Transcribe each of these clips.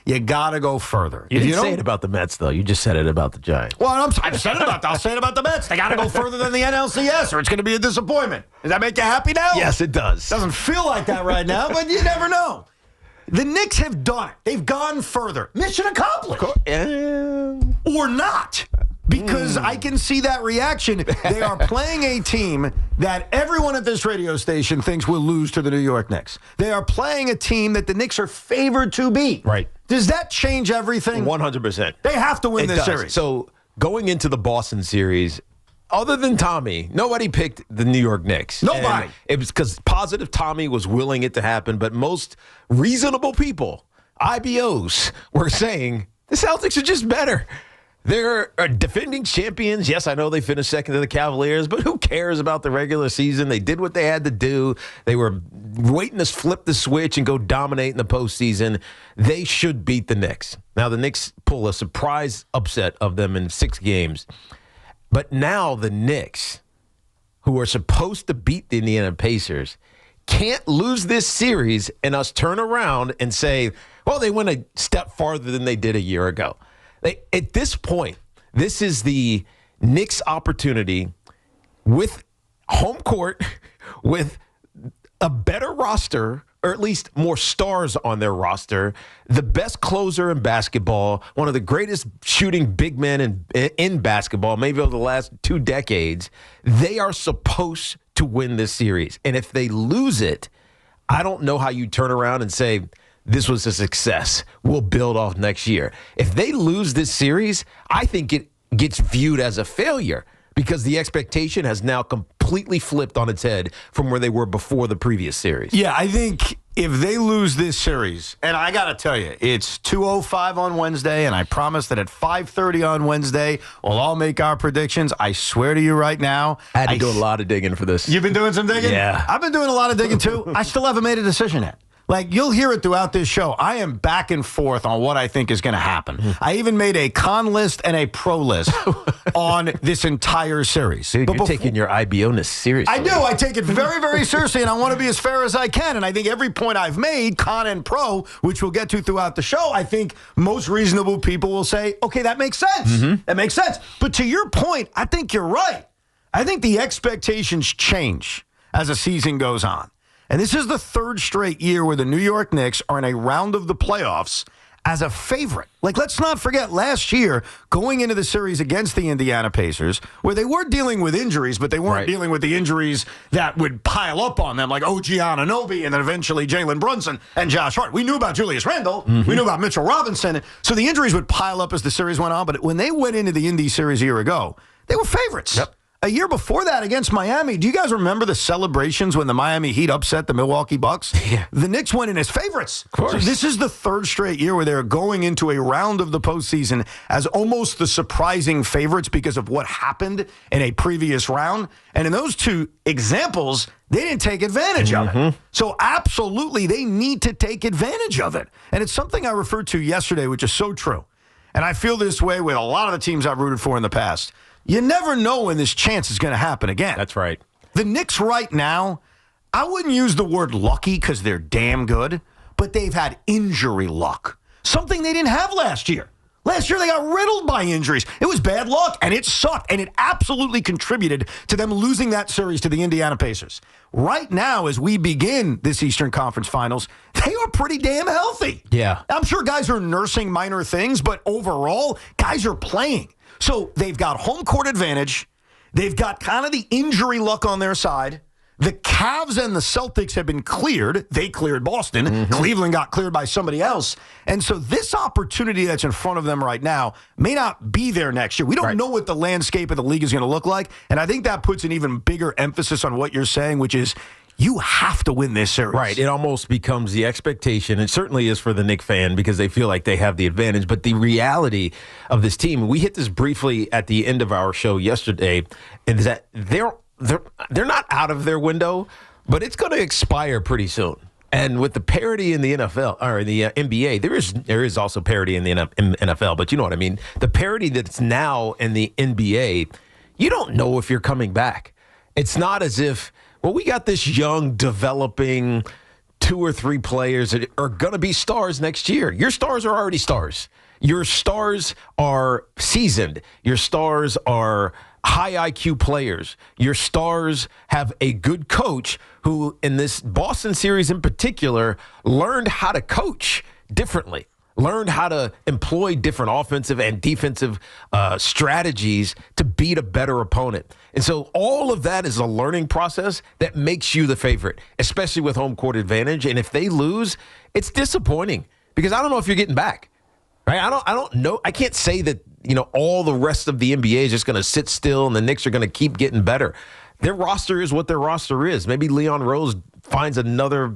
you got to go further. You didn't say it about the Mets, though. You just said it about the Giants. Well, I've said it about I'll say it about the Mets. They got to go further than the NLCS, or it's going to be a disappointment. Does that make you happy now? Yes, it does. Doesn't feel like that right now, but you never know. The Knicks have done it. They've gone further. Mission accomplished. Or not. Because I can see that reaction. They are playing a team that everyone at this radio station thinks will lose to the New York Knicks. They are playing a team that the Knicks are favored to beat. Right. Does that change everything? 100%. They have to win this series. So going into the Boston series, other than Tommy, nobody picked the New York Knicks. Nobody. And it was because positive Tommy was willing it to happen, but most reasonable people, IBOs, were saying the Celtics are just better. They're defending champions. Yes, I know they finished second to the Cavaliers, but who cares about the regular season? They did what they had to do. They were waiting to flip the switch and go dominate in the postseason. They should beat the Knicks. Now, the Knicks pull a surprise upset of them in 6 games. But now the Knicks, who are supposed to beat the Indiana Pacers, can't lose this series and us turn around and say, well, they went a step farther than they did a year ago. At this point, this is the Knicks' opportunity with home court, with a better roster, or at least more stars on their roster, the best closer in basketball, one of the greatest shooting big men in basketball, maybe over the last 2 decades. They are supposed to win this series. And if they lose it, I don't know how you turn around and say, this was a success. We'll build off next year. If they lose this series, I think it gets viewed as a failure because the expectation has now completely flipped on its head from where they were before the previous series. Yeah, I think if they lose this series, and I got to tell you, it's 2:05 on Wednesday, and I promise that at 5:30 on Wednesday, we'll all make our predictions. I swear to you right now. I had to do a lot of digging for this. You've been doing some digging? Yeah. I've been doing a lot of digging, too. I still haven't made a decision yet. Like, you'll hear it throughout this show. I am back and forth on what I think is going to happen. I even made a con list and a pro list on this entire series. Dude, you're taking your IBO-ness seriously. I do. I take it very, very seriously, and I want to be as fair as I can. And I think every point I've made, con and pro, which we'll get to throughout the show, I think most reasonable people will say, okay, that makes sense. Mm-hmm. That makes sense. But to your point, I think you're right. I think the expectations change as the season goes on. And this is the 3rd straight year where the New York Knicks are in a round of the playoffs as a favorite. Like, let's not forget last year, going into the series against the Indiana Pacers, where they were dealing with injuries, but they weren't dealing with the injuries that would pile up on them, like OG Anunoby and then eventually Jalen Brunson and Josh Hart. We knew about Julius Randle. Mm-hmm. We knew about Mitchell Robinson. So the injuries would pile up as the series went on. But when they went into the Indy series a year ago, they were favorites. Yep. A year before that against Miami, do you guys remember the celebrations when the Miami Heat upset the Milwaukee Bucks? Yeah. The Knicks went in as favorites. Of course. So this is the 3rd straight year where they're going into a round of the postseason as almost the surprising favorites because of what happened in a previous round. And in those 2 examples, they didn't take advantage of it. So absolutely, they need to take advantage of it. And it's something I referred to yesterday, which is so true. And I feel this way with a lot of the teams I've rooted for in the past. You never know when this chance is going to happen again. That's right. The Knicks right now, I wouldn't use the word lucky because they're damn good, but they've had injury luck. Something they didn't have last year. Last year, they got riddled by injuries. It was bad luck, and it sucked, and it absolutely contributed to them losing that series to the Indiana Pacers. Right now, as we begin this Eastern Conference Finals, they are pretty damn healthy. Yeah. I'm sure guys are nursing minor things, but overall, guys are playing. So they've got home court advantage. They've got kind of the injury luck on their side. The Cavs and the Celtics have been cleared. They cleared Boston. Mm-hmm. Cleveland got cleared by somebody else. And so this opportunity that's in front of them right now may not be there next year. We don't know what the landscape of the league is going to look like. And I think that puts an even bigger emphasis on what you're saying, which is you have to win this series. Right. It almost becomes the expectation. It certainly is for the Knicks fan because they feel like they have the advantage. But the reality of this team, we hit this briefly at the end of our show yesterday, is that they're not out of their window, but it's going to expire pretty soon. And with the parity in the NFL or the NBA, there is also parity in the NFL, but you know what I mean. The parity that's now in the NBA, you don't know if you're coming back. It's not as if, well, we got this young, developing 2 or 3 players that are going to be stars next year. Your stars are already stars. Your stars are seasoned. Your stars are high IQ players. Your stars have a good coach who, in this Boston series in particular, learned how to coach differently, learned how to employ different offensive and defensive strategies to beat a better opponent. And so all of that is a learning process that makes you the favorite, especially with home court advantage. And if they lose, it's disappointing because I don't know if you're getting back. Right? I don't know. I can't say that, all the rest of the NBA is just going to sit still and the Knicks are going to keep getting better. Their roster is what their roster is. Maybe Leon Rose finds another,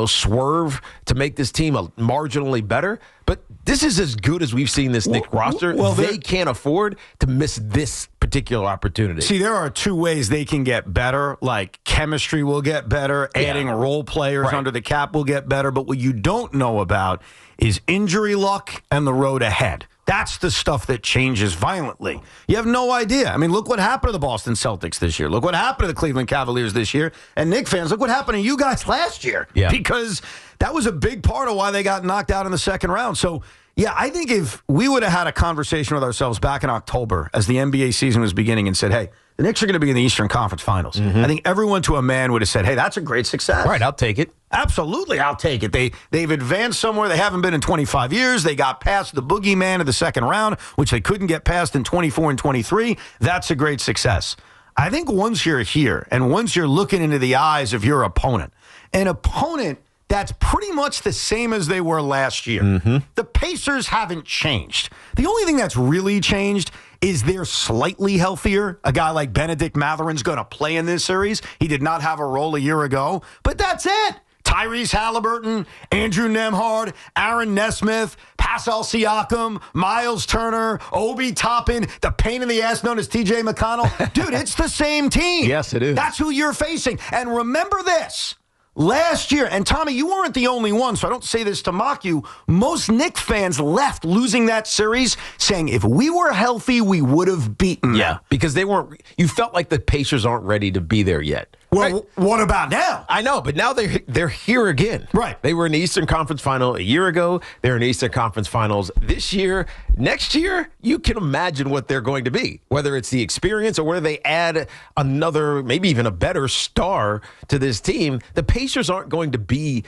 swerve to make this team marginally better. But this is as good as we've seen this Knicks roster. Well, they can't afford to miss this particular opportunity. See, there are 2 ways they can get better. Like chemistry will get better. Adding role players under the cap will get better. But what you don't know about is injury luck and the road ahead. That's the stuff that changes violently. You have no idea. I mean, look what happened to the Boston Celtics this year. Look what happened to the Cleveland Cavaliers this year. And Knicks fans, look what happened to you guys last year. Yeah. Because that was a big part of why they got knocked out in the second round. So, yeah, I think if we would have had a conversation with ourselves back in October as the NBA season was beginning and said, hey, the Knicks are going to be in the Eastern Conference Finals. I think everyone to a man would have said, hey, that's a great success. Right, I'll take it. Absolutely, I'll take it. They've advanced somewhere they haven't been in 25 years. They got past the boogeyman of the second round, which they couldn't get past in 24 and 23. That's a great success. I think once you're here and once you're looking into the eyes of your opponent, an opponent that's pretty much the same as they were last year. The Pacers haven't changed. The only thing that's really changed is they're slightly healthier. A guy like Benedict Matherin's going to play in this series. He did not have a role a year ago, but that's it. Tyrese Halliburton, Andrew Nembhard, Aaron Nesmith, Pascal Siakam, Miles Turner, Obi Toppin, the pain in the ass known as TJ McConnell. Dude, it's the same team. Yes, it is. That's who you're facing. And remember this. Last year, and Tommy, you weren't the only one, so I don't say this to mock you. Most Knicks fans left losing that series saying if we were healthy, we would have beaten them. Yeah, because they weren't. You felt like the Pacers aren't ready to be there yet. Well, right? What about now? I know, but now they're here again. Right. They were in the Eastern Conference Final a year ago. They're in the Eastern Conference Finals this year. Next year, you can imagine what they're going to be, whether it's the experience or whether they add another, maybe even a better star to this team. The Pacers aren't going to be,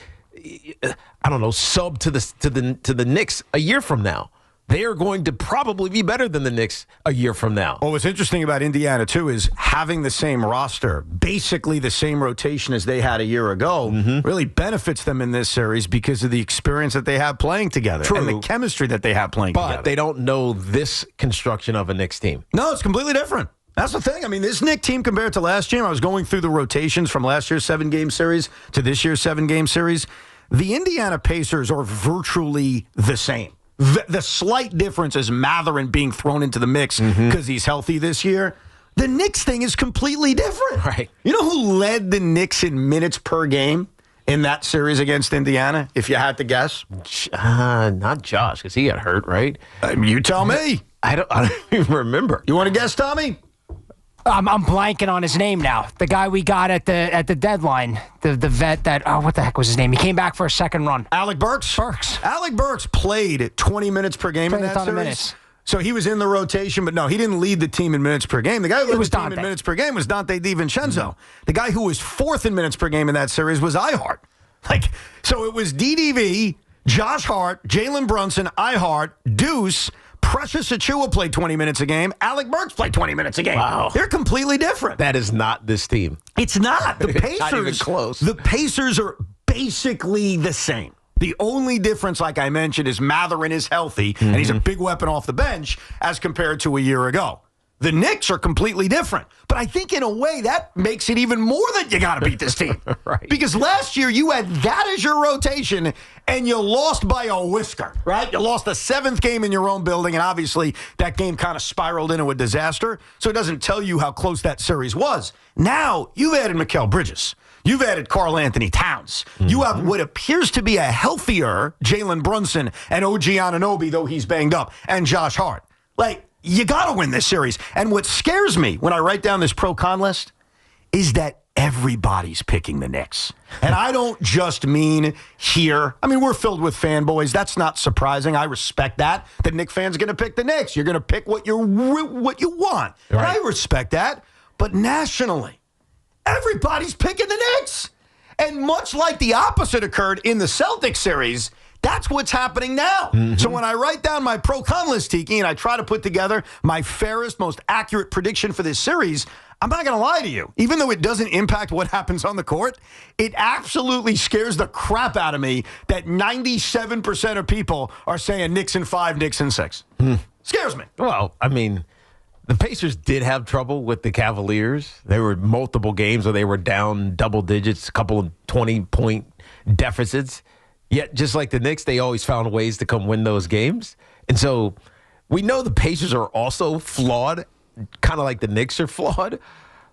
sub to the Knicks a year from now. They are going to probably be better than the Knicks a year from now. Well, what's interesting about Indiana, too, is having the same roster, basically the same rotation as they had a year ago, really benefits them in this series because of the experience that they have playing together. True. And the chemistry that they have playing together. But they don't know this construction of a Knicks team. No, it's completely different. That's the thing. I mean, this Knicks team compared to last year, I was going through the rotations from last year's 7-game series to this year's 7-game series. The Indiana Pacers are virtually the same. The slight difference is Matherin being thrown into the mix because he's healthy this year. The Knicks thing is completely different. Right. You know who led the Knicks in minutes per game in that series against Indiana, if you had to guess? Not Josh, because he got hurt, right? You tell me. I don't even remember. You want to guess, Tommy? I'm blanking on his name now. The guy we got at the deadline, the vet that what the heck was his name? He came back for a second run. Alec Burks. Alec Burks played 20 minutes per game in that series. Minutes. So he was in the rotation, but no, he didn't lead the team in minutes per game. The guy who led the team in minutes per game was Dante DiVincenzo. The guy who was fourth in minutes per game in that series was Ihart. So it was DDV, Josh Hart, Jalen Brunson, Ihart, Deuce. Precious Achiuwa played 20 minutes a game. Alec Burks played 20 minutes a game. Wow. They're completely different. That is not this team. It's not. The Pacers, not even close. The Pacers are basically the same. The only difference, like I mentioned, is Matherin is healthy, and he's a big weapon off the bench as compared to a year ago. The Knicks are completely different. But I think in a way that makes it even more that you got to beat this team. Right. Because last year you had that as your rotation and you lost by a whisker, right? You lost the 7th game in your own building, and obviously that game kind of spiraled into a disaster. So it doesn't tell you how close that series was. Now you've added Mikal Bridges. You've added Karl Anthony Towns. You have what appears to be a healthier Jalen Brunson and OG Anunoby, though he's banged up, and Josh Hart. You got to win this series. And what scares me when I write down this pro-con list is that everybody's picking the Knicks. And I don't just mean here. I mean, we're filled with fanboys. That's not surprising. I respect that. The Knicks fans are going to pick the Knicks. You're going to pick what you want. Right. And I respect that. But nationally, everybody's picking the Knicks. And much like the opposite occurred in the Celtics series, that's what's happening now. Mm-hmm. So when I write down my pro-con list, Tiki, and I try to put together my fairest, most accurate prediction for this series, I'm not going to lie to you. Even though it doesn't impact what happens on the court, it absolutely scares the crap out of me that 97% of people are saying Knicks in 5, Knicks in 6. Scares me. Well, I mean, the Pacers did have trouble with the Cavaliers. There were multiple games where they were down double digits, a couple of 20-point deficits. Yet, just like the Knicks, they always found ways to come win those games. And so we know the Pacers are also flawed, kind of like the Knicks are flawed,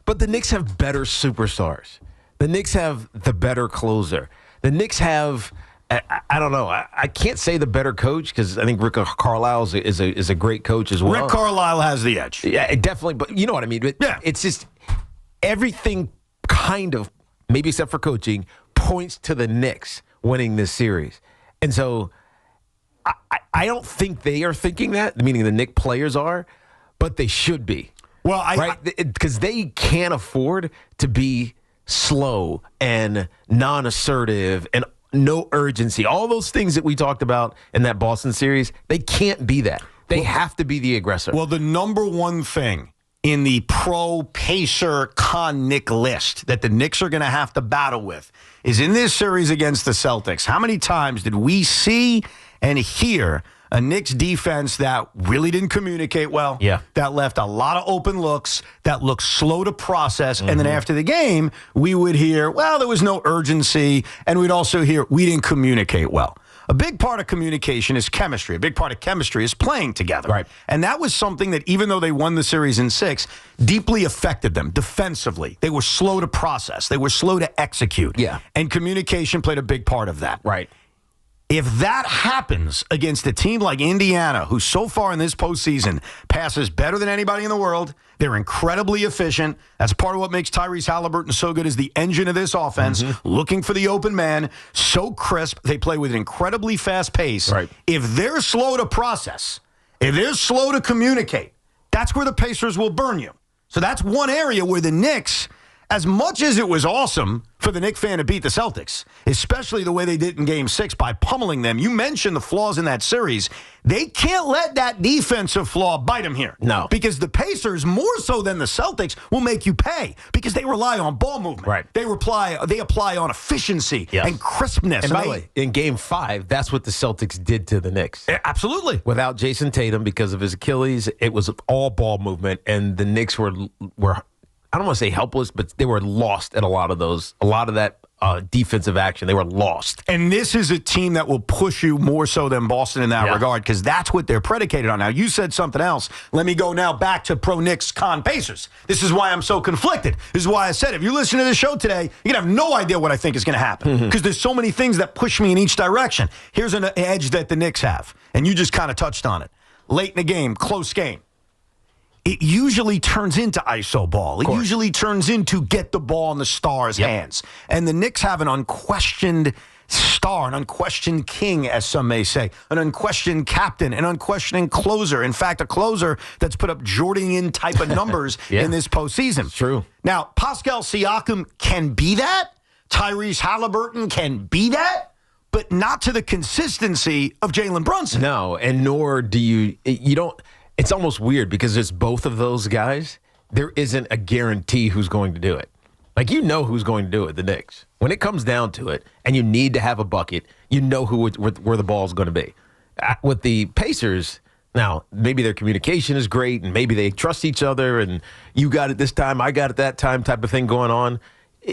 but the Knicks have better superstars. The Knicks have the better closer. The Knicks have, I don't know, I can't say the better coach because I think Rick Carlisle is a great coach as well. Rick Carlisle has the edge. Yeah, definitely, but you know what I mean. But yeah. It's just everything kind of, maybe except for coaching, points to the Knicks winning this series. And so I don't think they are thinking that, meaning the Knicks players are, but they should be. Well, because they can't afford to be slow and non-assertive and no urgency. All those things that we talked about in that Boston series, they can't be that. They have to be the aggressor. Well, the number one thing in the pro-Pacer con-Knick list that the Knicks are going to have to battle with is in this series against the Celtics. How many times did we see and hear a Knicks defense that really didn't communicate well, that left a lot of open looks, that looked slow to process, and then after the game, we would hear, well, there was no urgency, and we'd also hear, we didn't communicate well. A big part of communication is chemistry. A big part of chemistry is playing together. Right. And that was something that, even though they won the series in 6, deeply affected them defensively. They were slow to process. They were slow to execute. Yeah. And communication played a big part of that. Right. If that happens against a team like Indiana, who so far in this postseason passes better than anybody in the world, they're incredibly efficient. That's part of what makes Tyrese Halliburton so good as the engine of this offense, looking for the open man, so crisp. They play with an incredibly fast pace. Right. If they're slow to process, if they're slow to communicate, that's where the Pacers will burn you. So that's one area where the Knicks, as much as it was awesome for the Knicks fan to beat the Celtics, especially the way they did in Game 6 by pummeling them. You mentioned the flaws in that series. They can't let that defensive flaw bite them here. No. Because the Pacers, more so than the Celtics, will make you pay because they rely on ball movement. Right. They apply on efficiency and crispness. And by the way, in Game 5, that's what the Celtics did to the Knicks. Absolutely. Without Jason Tatum because of his Achilles, it was all ball movement, and the Knicks were I don't want to say helpless, but they were lost at a lot of that defensive action. They were lost. And this is a team that will push you more so than Boston in that regard because that's what they're predicated on. Now, you said something else. Let me go now back to pro-Knicks con Pacers. This is why I'm so conflicted. This is why I said if you listen to the show today, you're going to have no idea what I think is going to happen because there's so many things that push me in each direction. Here's an edge that the Knicks have, and you just kind of touched on it. Late in the game, close game. It usually turns into iso ball. It usually turns into get the ball in the star's hands. And the Knicks have an unquestioned star, an unquestioned king, as some may say, an unquestioned captain, an unquestioning closer. In fact, a closer that's put up Jordan type of numbers in this postseason. It's true. Now, Pascal Siakam can be that. Tyrese Halliburton can be that. But not to the consistency of Jalen Brunson. No, and nor do you don't. It's almost weird because it's both of those guys. There isn't a guarantee who's going to do it. Like, you know who's going to do it, the Knicks. When it comes down to it, and you need to have a bucket, you know where the ball's going to be. With the Pacers, now, maybe their communication is great, and maybe they trust each other, and you got it this time, I got it that time type of thing going on.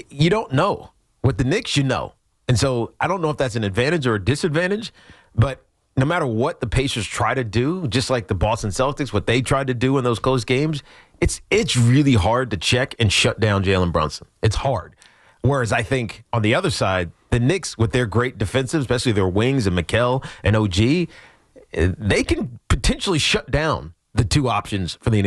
You don't know. With the Knicks, you know. And so I don't know if that's an advantage or a disadvantage, but no matter what the Pacers try to do, just like the Boston Celtics, what they tried to do in those close games, it's really hard to check and shut down Jalen Brunson. It's hard. Whereas I think on the other side, the Knicks, with their great defensive, especially their wings and Mikal and OG, they can potentially shut down the two options for the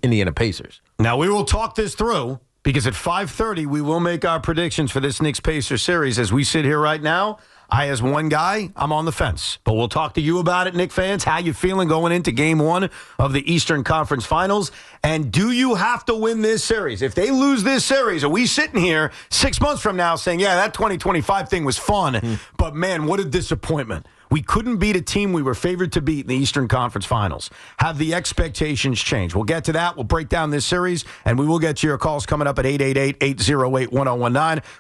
Indiana Pacers. Now, we will talk this through Because at 5:30, we will make our predictions for this Knicks-Pacers series. As we sit here right now, as one guy, I'm on the fence. But we'll talk to you about it, Knicks fans. How you feeling going into Game 1 of the Eastern Conference Finals? And do you have to win this series? If they lose this series, are we sitting here 6 months from now saying, yeah, that 2025 thing was fun, but man, what a disappointment. We couldn't beat a team we were favored to beat in the Eastern Conference Finals. Have the expectations changed? We'll get to that. We'll break down this series, and we will get to your calls coming up at 888-808-1019.